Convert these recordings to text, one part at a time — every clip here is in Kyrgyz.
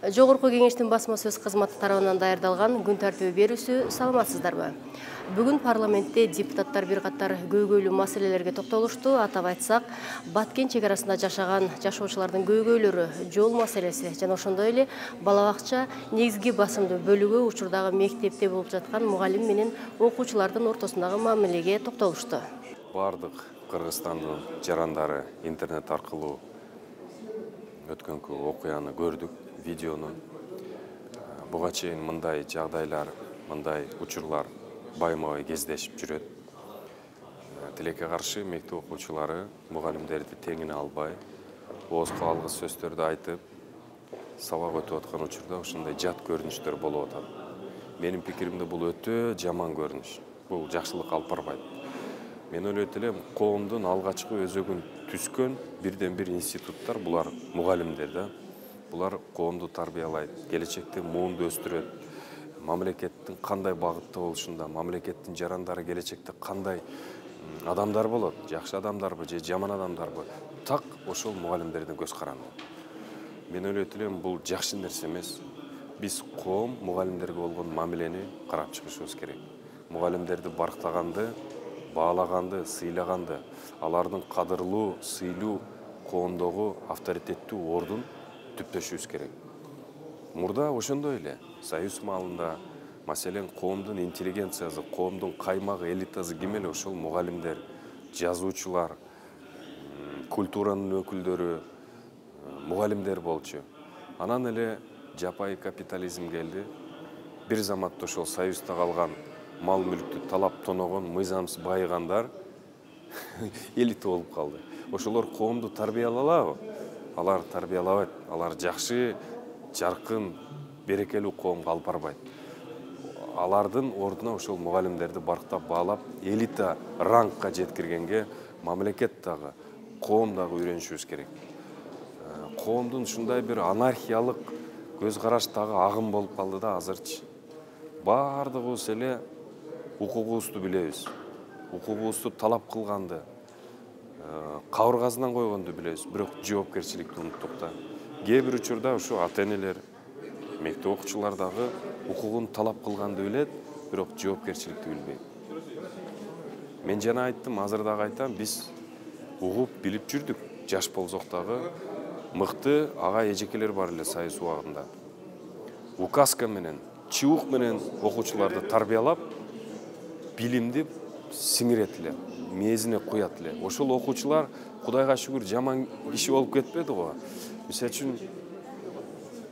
Жогорку кеңештин басма сөз кызматы тарабынан даярдалган күн тартиби берүүсү саламатсыздарбы? Бүгүн парламентте депутаттар бир катар көйгөйлүү маселелерге токтолушту. Атап айтсак, Баткен чек арасында жашаган жашоочулардын көйгөйлөрү, жол маселеси жана ошондой эле бала бакча негизги басымдуу бөлүгү учурдагы мектепте болуп жаткан мугалим менен окуучулардын ортосундагы мамилеге токтолушту. Бардык Кыргызстандын жарандары интернет аркылуу өткөнкү окуяны көрдүк, видеону. Буга чейин мындай жагдайлар, мындай учурлар байма-бай кездешип жүрөт. Тилекке каршы мектеп окуучулары мугалимдерди теңине албай, оозго алгыс сөздөрдү айтып, сабак өтүп аткан учурда ошондой жат көрүнүштөр болуп атат. Менин пикиримде бул өтө жаман көрүнүш. Бул жакшылык алып барбайт. Мен ойлойт элем, коомдун алгачкы өзөгүн түскөн бирден бир институттар булар мугалимдер да. Булар коомду тарбиялайт, келечекте муунду өстүрөт. Мамлекеттин кандай багытта болушунда, мамлекеттин жарандары келечекте кандай адамдар болот, жакшы адамдарбы же жаман адамдарбы, так ошол мугалимдердин көз каранды. Мен ойлойт элем, бул жакшы нерсе эмес. Биз коом мугалимдерге болгон мамилени карап чыгышыбыз керек. Мугалимдерди барктаганды, баалаганды, сыйлаганды, алардын кадырлуу, сыйлуу коомдогу авторитеттүү ордун түптөшүбүз керек. Мурда ошондой эле союз маалында, маселен, коомдун интеллигенциясы, коомдун каймагы, элитасы ким эле ошол мугалимдер, жазуучулар, культуранын өкүлдөрү, мугалимдер болчу. Анан эле жапайы капитализм келди. Бир заматта ошол союзда калган мал мүлктү талап тоногон, мыйзамсыз байыгандар элита болуп калды. Ошолор коомду тарбиялалабы? Алар тарбиялабайт. Алар жакшы, жаркын, берекелүү коомго алып барбайт. Алардын ордуна ошол мугалимдерди барктап баалап, элита рангка жеткиргенге мамлекет дагы, коом дагы үйрөнүшүбүз керек. Коомдун ушундай бир анархиялык көз караштагы агым болуп калды да азырчы. Бардыгыбыз эле укугубузду билебиз. Укугубузду талап кылганды, кабыргасынан койгонду билебиз, бирок жоопкерчиликти унуттук да. Кээ бир учурда ушу ата-энелер, мектеп окуучулар дагы укугун талап кылганды билет, бирок жоопкерчиликти билбейт. Мен жана айттым, азыр дагы айтам, биз угуп билип жүрдүк. Жаш болсок дагы мыкты ага эжекелер бар эле союз убагында. Указка менен, чыбык менен окуучуларды тарбиялап, билимди сиңирет эле, мээзине куят эле. Ошол окуучулар Кудайга шүгүр жаман киши болуп кетпеди го. Мисалы үчүн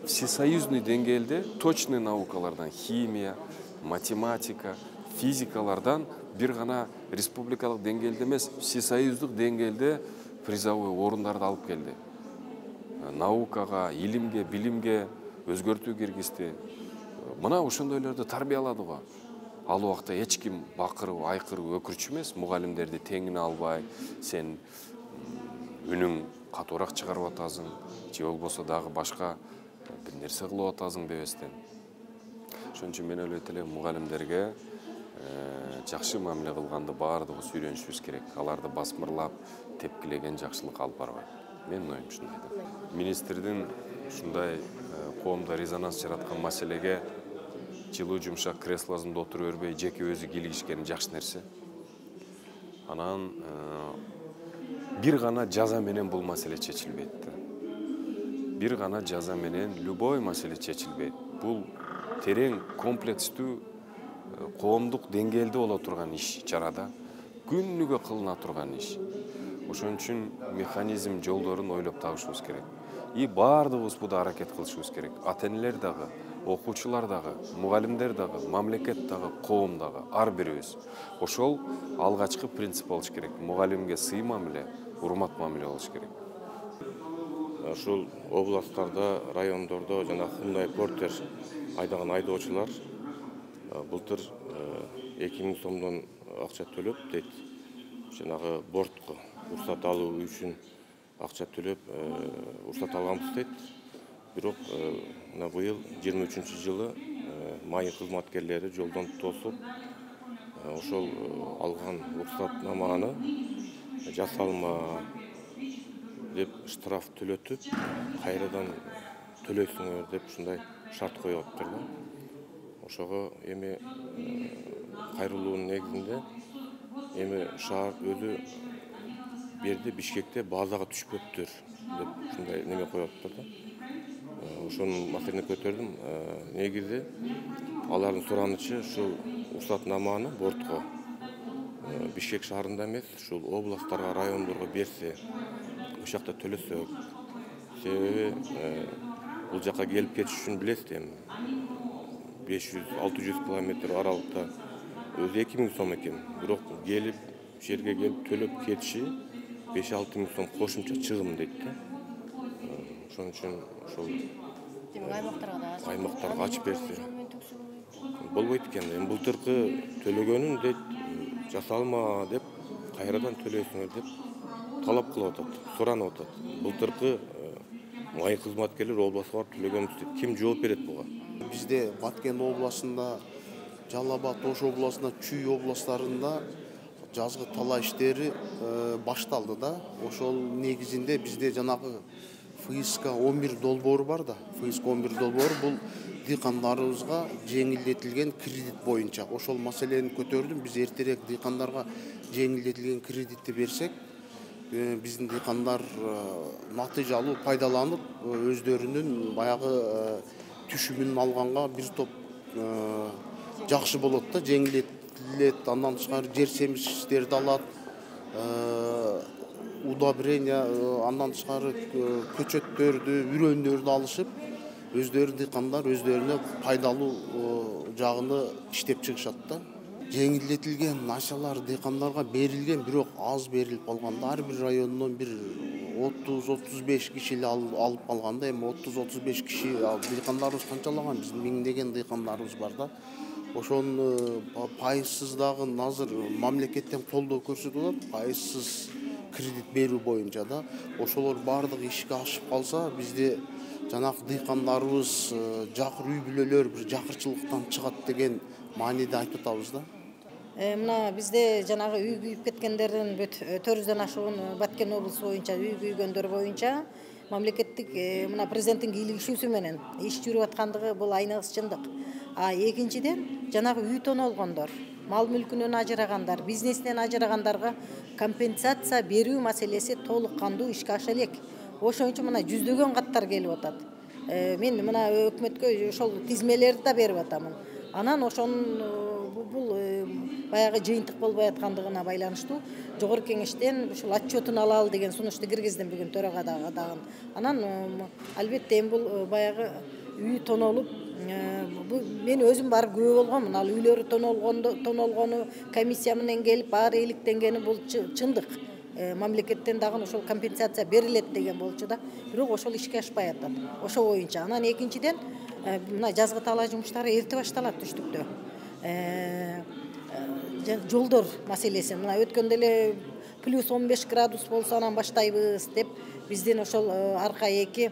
всесоюзный деңгээлде точный наукалардан, химия, математика, физикалардан бир гана республикалык деңгээлде эмес, всесоюздук деңгээлде призовой орундарды алып келди. Наукага, илимге, билимге өзгөртүү киргизди. Мына ошондойлорду тарбиялады го. Ал убакта эч ким бакырып, айкырып, өкүрчү эмес, мугалимдерди теңине албай, сен үнүң катуураак чыгарып атасың, же болбосо дагы башка бир нерсе кылып атасың дебестен. Ошон үчүн мен ойлойт элем, мугалимдерге жакшы мамиле кылганды баардыгыбыз үйрөнүшүбүз керек. Аларды басмырлап, тепкилеген жакшылык алып барбайт. Менин оюм ушундай да. Министрдин ушундай коомдо резонанс жараткан маселеге жылуу жумшак креслосунда отура бербей, жеке өзү кийлигишкени жакшы нерсе. Анан бир гана жаза менен бул маселе чечилбейт да. Бир гана жаза менен любой маселе чечилбейт. Бул терең, комплекстүү, коомдук деңгээлде боло турган иш чарада, күнүгө кылына турган иш. Ошон үчүн механизм жолдорун ойлоп табышыбыз керек. И бардыгыбыз буда аракет кылышыбыз керек. Ата-энелер дагы, окуучулар дагы, мугалимдер дагы, мамлекет дагы, коом дагы, ар бирибиз. Ошол алгачкы принцип болуш керек. Мугалимге сый мамиле, урмат мамиле болуш керек. Ушул областтарда, райондордо жана Hyundai Porter айдаган айдоочулар былтыр 2000 сомдон акча төлөп дейт. Жанагы бортко уруксат алуу үчүн акча төлөп уруксат алганбыз дейт. Бирок мына быйыл 23-жылы майын кызматкерлери жолдон тосуп, ошол алган уруксатнаманы жасалма деп штраф төлөтүп, кайрадан төлөйсүңөр деп ушундай шарт коюп атыптыр да. Ошого эми кайрылуунун негизинде эми шаар өзү берди Бишкекте базага түшпөптүр деп ушундай неме коюп атыптыр да. Ошонун маселени көтөрдүм. Негизи алардын суранычы ушул уруксатнаманы бортко Бишкек шаарында эмес, ушул областтарга, райондорго берсе, ошол жакта төлөсөк. Себеби бул жака келип кетиш үчүн билесиз эми 500-600 километр аралыкта өзү 2000 сом экен. Бирок келип, жерге келип төлөп кетиши 5-6 миң сом кошумча чыгым дейт да. Ошон үчүн ошол аймактарга ачып берсе болбойт экен. Эми былтыркы төлөгөнүн дейт жасалма деп кайрадан төлөйсүңөр деп талап кылып атат, суранып атат. Былтыркы май кызматкерлер областка барып төлөгөнбүз дейт. Ким жооп берет буга? Бизде Баткен областында, Жалал Абад, Ош областында, Чүй областарында жазгы талаа иштери башталды да. Ошол негизинде бизде жанагы ФСК 11 долбоору бар да. ФСК 11 долбоору бул дыйкандарыбызга жеңилдетилген кредит боюнча. Ошол маселени көтөрдүм. Биз эртерээк дыйкандарга жеңилдетилген кредитти берсек, биздин дыйкандар натыйжалуу пайдаланып, өздөрүнүн баягы түшүмүн алганга бир топ жакшы болот да, жеңилдетилет. Андан тышкары жер семиштерди алат, удобрение, андан тышкары көчөттөрдү, үрөндөрдү алышып, өздөрү дыйкандар өздөрүнө пайдалуу жагыны иштеп чыгышат да. Жеңилдетилген началар дыйкандарга берилген, бирок аз берилип калганда, ар бир райондон бир 30-35 киши эле алып калганда, эми 30-35 киши дыйкандарыбыз канчалаган, биздин миңдеген дыйкандарыбыз бар да. Ошонун пайызсыз дагы азыр мамлекеттен колдоо көрсөтүп атат, пайызсыз кредит берүү боюнча да. Ошолор бардыгы ишке ашып калса, бизде жанагы дыйкандарыбыз жакыр үй бүлөлөр бир жакырчылыктан чыгат деген мааниде айтып атабыз да. Мына бизде жанагы үй күйүп кеткендердин 400дөн ашуун Баткен облусу боюнча үй күйгөндөр боюнча мамлекеттик мына президенттин кийлигишүүсү менен иш жүрүп аткандыгы бул айнагыс чындык. Экинчиден жанагы үй тонолгондор, мал мүлкүнөн ажырагандар, бизнесинен ажырагандарга компенсация берүү маселеси толук кандуу ишке аша элек. Ошон үчүн мына жүздөгөн каттар келип атат. Мен мына өкмөткө ошол тизмелерди да берип атамын. Анан ошонун бул баягы жыйынтык болбой аткандыгына байланыштуу жогорку кеңештен ушул отчетун алалы деген сунушту киргиздим бүгүн төрагадагы. Анан албетте эми бул баягы үй тонолуп, мен өзүм барып күбө болгонмун. Ал үйлөрү тонолгону комиссия менен келип баары эликтенгени бул чындык. Мамлекеттен дагы ошол компенсация берилет деген болчу да. Бирок ошол ишке ашпай атат. Ошол боюнча. Анан экинчиден мына жазгы талаа жумуштары эрте башталат түштүктө. Жолдор маселеси мына өткөндө эле плюс 15 градус болсо анан баштайбыз деп биздин ошол арка эки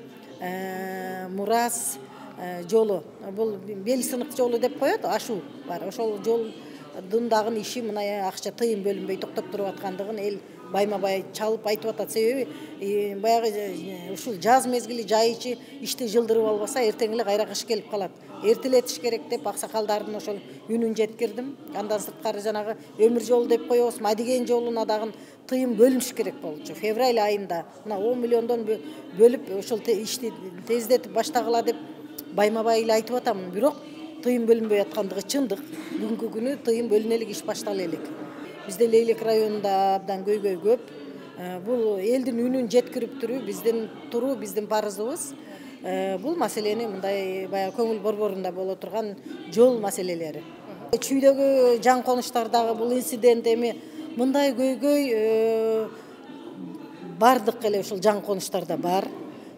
Мурас жолу, бул бел сынык жолу деп коет, ашуу бар. Ошол жолдун дагы иши мына акча тыйын бөлүнбөй токтоп туруп аткандыгын эл байма-бай чалып айтып атат. Себеби баягы ушул жаз мезгили жайычы ишти жылдырып албаса, эртең эле кайра кыш келип калат. Эртелетиш керек деп аксакалдардын ошол үнүн жеткирдим. Андан сырткары жанагы өмүр жолу деп коебуз, Мадиген жолуна дагы тыйын бөлүнүш керек болчу. Февраль айында мына 10 миллиондон бөлүп ошол ишти тездетип баштагыла деп байма-бай эле айтып атамын. Бирок тыйын бөлүнбөй аткандыгы чындык. Бүгүнкү күнү тыйын бөлүнө элек, иш баштала элек. Бизде Лейлек районунда абдан көйгөй көп. Бул элдин үнүн жеткирип туруу биздин парызыбыз. Бул маселени мындай баягы көңүл борборунда боло турган жол маселелери. Чүйдөгү жан конуштардагы бул инцидент эми мындай көйгөй бардык эле ушул жан конуштарда бар.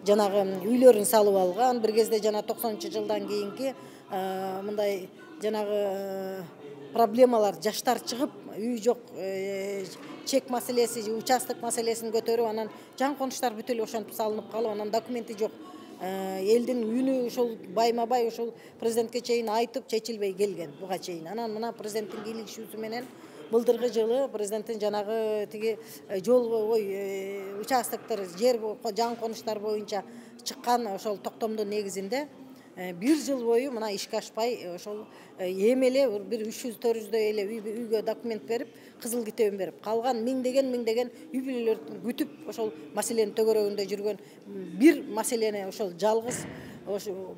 Жанагы үйлөрүн салып алган, бир кезде жана 90-жылдан кийинки мындай жанагы проблемалар жаштар чыгып, үй жок, чек маселеси, участок маселесин көтөрүп, анан жан конуштар бүт эле ошентип салынып калып, анан документи жок. Элдин үнү ушул байма-бай ушул президентке чейин айтып чечилбей келген буга чейин. Анан мына президенттин кийлигишүүсү менен былтыркы жылы президенттин жанагы тиги жол участоктор жер жаңы конуштар боюнча чыккан ошол токтомдун негизинде 1 жыл бою мына ишке ашпай ошол эми эле бир 300-400 эле үйгө документ берип, кызыл китебин берип, калган миңдеген үй бүлөлөрдүн күтүп ошол маселенин төгөрөгүндө жүргөн бир маселени ошол жалгыз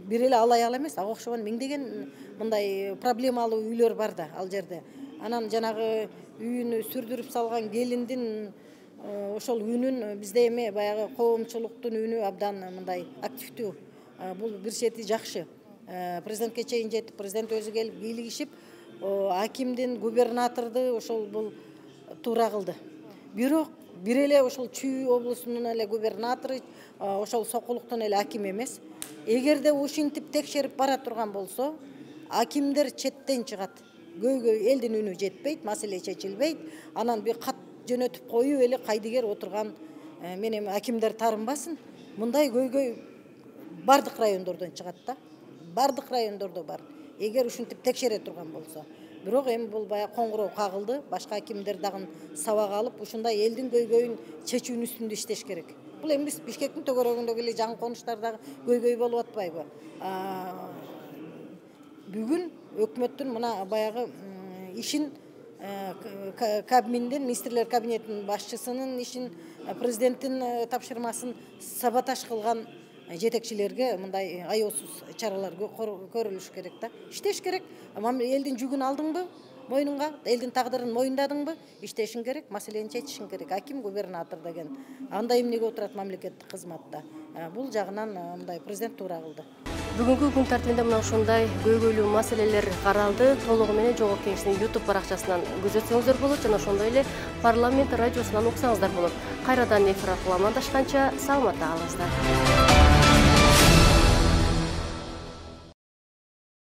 бир эле алай ала эмес, ага окшогон миңдеген мындай проблемалуу үйлөр бар да ал жерде. Анан жанагы үйүнү сүрдүрүп салган келиндин ошол үнүн бизде эми баягы коомчулуктун үнү абдан мындай активдүү. Бул бир чети жакшы. Президентке чейин жетип, президент өзү келип бийлигишип, акимдин, губернаторду ошол бул туура кылды. Бирок бир эле ошол Чүй облусунун эле губернатору ошол Сокулуктун эле аким эмес. Эгерде ушинтип текшерип бара турган болсо, акимдер четтен чыгат. Көйгөй элдин үнү жетпейт, маселе чечилбейт. Анан бир кат жөнөтүп коюп эле кайдыгер отурган менен акимдер тарынбасын. Мындай көйгөй бардык райондордон чыгат да. Бардык райондордо бар. Эгер ушинтип текшере турган болсо. Бирок эми бул бая коңгуроо кагылды. Башка акимдер дагы сабак алып, ушундай элдин көйгөйүн чечүүнүн үстүндө иштеш керек. Бул эми биз Бишкектин төгөрөгүндөгү эле жаңы конуштардагы көйгөй болуп атпайбы? Бүгүн өкмөттүн мына баягы ишин кабминдин, министрлер кабинетинин башчысынын ишин, президенттин тапшырмасын саботаж кылган жетекчилерге мындай аеосуз чаралар көрүлүш керек да. Иштеш керек. Элдин жүгүн алдыңбы? Мойнуңга, элдин тагдырын мойындадыңбы? Иштешиң керек, маселени чечишиң керек. Аким, губернатор деген. Андай эмнеге отурат мамлекеттик кызматта. Бул жагынан мындай президент туура кылды. Бүгүнкү күн тартибинде мына ушундай көйгөйлүү маселелер каралды. Толугу менен Жогорку Кеңештин YouTube баракчасынан көзөтсөңүздөр болот жана ошондой эле парламент радиосунан уксаңыздар болот. Кайрадан эфир аркылуу амандашканча саламатта калыңыздар.